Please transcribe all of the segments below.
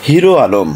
Hero Alam.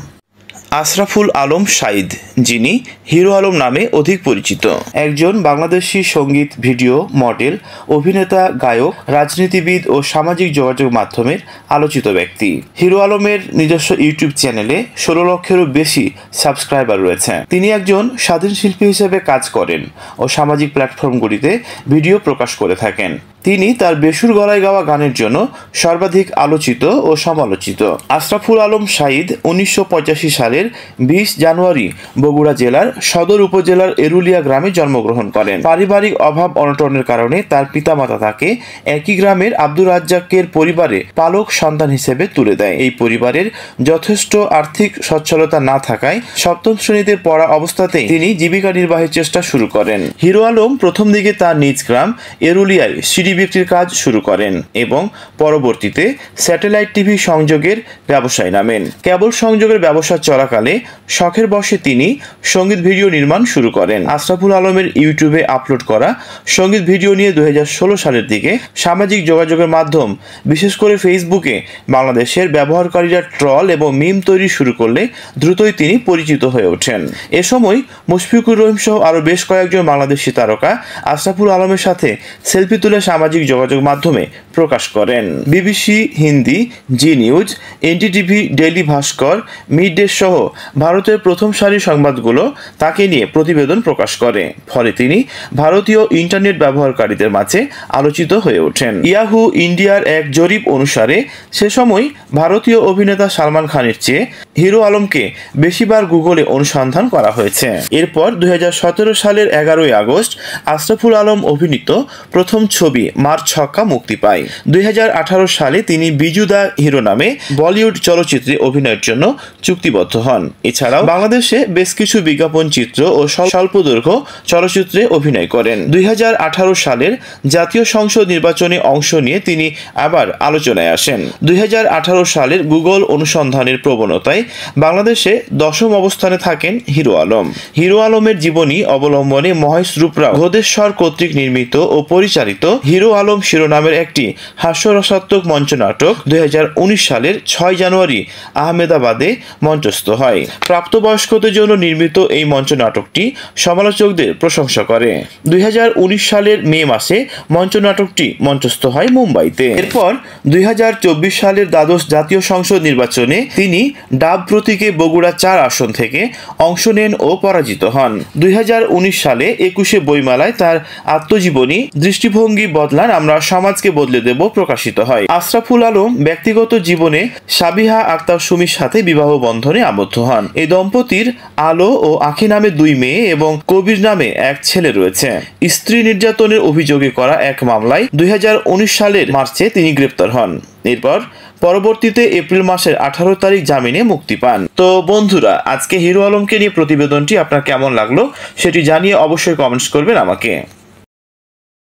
Ashraful Alam Shahid, যিনি hero Alam নামে অধিক পরিচিত, একজন বাংলাদেশি সঙ্গীত ভিডিও মডেল, অভিনেতা, গায়ক, রাজনীতিবিদ ও সামাজিক যোগাযোগ মাধ্যমের আলোচিত ব্যক্তি। হিরো আলমের নিজস্ব ইউটিউব চ্যানেলে 16 লক্ষেরও বেশি সাবস্ক্রাইবার রয়েছে। তিনি একজন স্বাধীন শিল্পী হিসেবে কাজ করেন ও সামাজিক প্ল্যাটফর্মগুলিতে ভিডিও প্রকাশ করে থাকেন। তিনি তার বেসুর গলায় গাওয়া গানের জন্য সর্বাধিক আলোচিত ও সমালোচিত। আশরাফুল আলম শাহিদ 1985 সালের 20 জানুয়ারি বগুড়া জেলার সদর উপজেলার এরুলিয়া গ্রামে জন্মগ্রহণ করেন। পারিবারিক অভাব অনটনের কারণে তার পিতামাতা তাকে একই গ্রামের আব্দুর রাজ্জাকের পরিবারে পালক সন্তান হিসেবে তুলে দেয়। এই পরিবারের যথেষ্ট আর্থিক সচ্ছলতা না থাকায় সপ্তম শ্রেণীতে পড়া অবস্থাতেই তিনি জীবিকা নির্বাহের চেষ্টা শুরু করেন। হিরো আলম প্রথম দিকে তার নিজ গ্রাম এরুলিয়ায় সিডি বিক্রির কাজ শুরু করেন এবং পরবর্তীতে স্যাটেলাইট টিভি সংযোগের ব্যবসায় নামেন। কেবল সংযোগের ব্যবসা চলাকালে শখের বশে তিনি সঙ্গীত ভিডিও নির্মাণ শুরু করেন। আশরাফুল আলমের ইউটিউবে আপলোড করা সঙ্গীত ভিডিও নিয়ে 2016 সালের দিকে সামাজিক যোগাযোগের মাধ্যম বিশেষ করে ফেসবুকে বাংলাদেশের ব্যবহারকারীরা ট্রল এবং মিম তৈরি শুরু করলে দ্রুতই তিনি পরিচিত হয়ে ওঠেন। এ সময় মুশফিকুর রহিম সহ আরও বেশ কয়েকজন বাংলাদেশি তারকা আশরাফুল আলমের সাথে সেলফি তুলে সামাজিক যোগাযোগ মাধ্যমে প্রকাশ করেন। বিবিসি হিন্দি, জি নিউজ, এনডিটিভি, ডেইলি ভাস্কর, মিড ডে সহ ভারতের প্রথম সারির সংবাদগুলো তাকে নিয়ে প্রতিবেদন প্রকাশ করে। ফলে তিনি ভারতীয় ইন্টারনেট ব্যবহারকারীদের মাঝে আলোচিত হয়ে ওঠেন। ইয়াহু ইন্ডিয়ার এক জরিপ অনুসারে সে সময় ভারতীয় অভিনেতা সালমান খানের চেয়ে হিরো আলমকে বেশিবার গুগলে অনুসন্ধান করা হয়েছে। এরপর 2017 সালের 11ই আগস্ট আশরাফুল আলম অভিনীত প্রথম ছবি মার ছক্কা মুক্তি পায়। 2018 সালে তিনি বিজু দ্য হিরো নামে বলিউড চলচ্চিত্রে অভিনয়ের জন্য চুক্তিবদ্ধ হন। এছাড়াও বাংলাদেশে বেশ কিছু বিজ্ঞাপন চিত্র ও স্বল্পদৈর্ঘ্য চলচ্চিত্রে অভিনয় করেন। 2018 সালের জাতীয় সংসদ নির্বাচনে অংশ নিয়ে তিনি আবার আলোচনায় আসেন। 2018 সালের গুগল অনুসন্ধানের প্রবণতায় বাংলাদেশে 10ম অবস্থানে থাকেন হিরো আলম। হিরো আলমের জীবনী অবলম্বনে মহেশ রূপরাও ঘোদেশ্বর কর্তৃক নির্মিত ও পরিচালিত হিরো আলম শিরোনামের একটি হাস্যরসাত্মক মঞ্চনাটক 2019 সালের 6 জানুয়ারি আহমেদাবাদে মঞ্চস্থ হয়। প্রাপ্তবয়স্কদের জন্য নির্মিত এই মঞ্চনাটকটি সমালোচকদের প্রশংসা করে। 2019 সালের মে মাসে মঞ্চনাটকটি মঞ্চস্থ হয় মুম্বাইতে। এরপর 2024 সালের দ্বাদশ জাতীয় সংসদ নির্বাচনে তিনি ডাব প্রতীকে বগুড়া 4 আসন থেকে অংশ নেন ও পরাজিত হন। 2019 সালে 21শে বইমেলায় তার আত্মজীবনী দৃষ্টিভঙ্গি বদলান, আমরা সমাজকে বদলে দেব প্রকাশিত হয়। আশরাফুল আলম ব্যক্তিগত জীবনে সাবিহা আক্তার সুমির সাথে বিবাহ বন্ধনে আবদ্ধ হন। এই দম্পতির আলো ও আখি নামে 2 মেয়ে এবং কবির নামে এক ছেলে রয়েছে। স্ত্রী নির্যাতনের অভিযোগে করা এক মামলায় 2019 সালের মার্চে তিনি গ্রেপ্তার হন। এরপর পরবর্তীতে এপ্রিল মাসের 18 তারিখ জামিনে মুক্তি পান। তো বন্ধুরা, আজকে হিরো আলমকে নিয়ে প্রতিবেদনটি আপনার কেমন লাগলো সেটি জানিয়ে অবশ্যই কমেন্টস করবেন আমাকে।